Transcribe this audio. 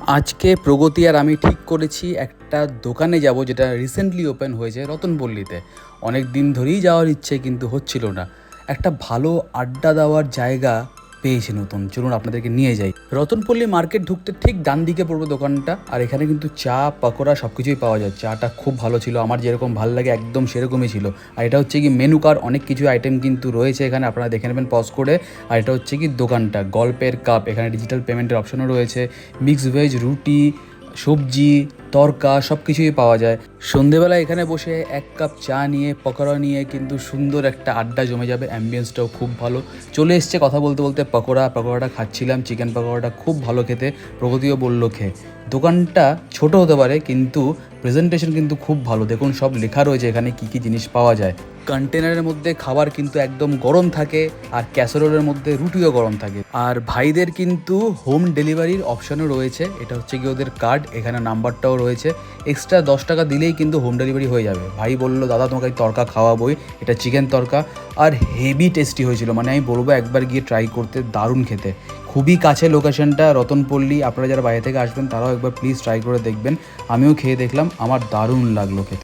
আজকে প্রগতি আর আমি ঠিক করেছি একটা দোকানে যাব, যেটা রিসেন্টলি ওপেন হয়েছে রতনপল্লীতে। অনেক দিন ধরেই যাওয়ার ইচ্ছে কিন্তু হচ্ছিল না। একটা ভালো আড্ডা দেওয়ার জায়গা পেয়েছি নতুন, চলুন আপনাদেরকে নিয়ে যাই। রতনপল্লী মার্কেট ঢুকতে ঠিক ডান দিকে পড়বে দোকানটা, আর এখানে কিন্তু চা পকোড়া সব কিছুই পাওয়া যায়। চাটা খুব ভালো ছিল, আমার যেরকম ভালো লাগে একদম সেরকমই ছিল। আর এটা হচ্ছে কি মেনু কার্ড, অনেক কিছু আইটেম কিন্তু রয়েছে এখানে, আপনারা দেখে নেবেন পজ করে। আর এটা হচ্ছে কি দোকানটা গল্পের কাপ, এখানে ডিজিটাল পেমেন্টের অপশনও রয়েছে। মিক্সড ভেজ, রুটি, সবজি, তরকা সব কিছুই পাওয়া যায়। সন্ধেবেলা এখানে বসে এক কাপ চা নিয়ে পকোড়া নিয়ে কিন্তু সুন্দর একটা আড্ডা জমে যাবে। অ্যাম্বিয়েন্সটাও খুব ভালো। চলে এসছে কথা বলতে বলতে পকোড়াটা খাচ্ছিলাম, চিকেন পকোড়াটা খুব ভালো খেতে। প্রগতিও বললো খেয়ে। দোকানটা ছোট হতে পারে কিন্তু প্রেজেন্টেশন কিন্তু খুব ভালো। দেখুন সব লেখা রয়েছে এখানে কী কী জিনিস পাওয়া যায়। কন্টেনারের মধ্যে খাবার কিন্তু একদম গরম থাকে, আর ক্যাসারোলের মধ্যে রুটিও গরম থাকে। আর ভাইদের কিন্তু হোম ডেলিভারির অপশানও রয়েছে। এটা হচ্ছে কি ওদের কার্ড, এখানে নাম্বারটাও রয়েছে। এক্সট্রা 10 টাকা দিলেই কিন্তু হোম ডেলিভারি হয়ে যাবে। ভাই বললো দাদা তোমাকে তরকা খাওয়াবোই। এটা চিকেন তরকা, আর হেভি টেস্টি হয়েছিল। মানে আমি বলবো একবার গিয়ে ট্রাই করতে, দারুণ খেতে। খুবই কাছে লোকেশনটা রতনপল্লী। আপনারা যারা বাইরে থেকে আসবেন তারাও একবার প্লিজ ট্রাই করে দেখবেন। আমিও খেয়ে দেখলাম, আমার দারুণ লাগলো খেতে।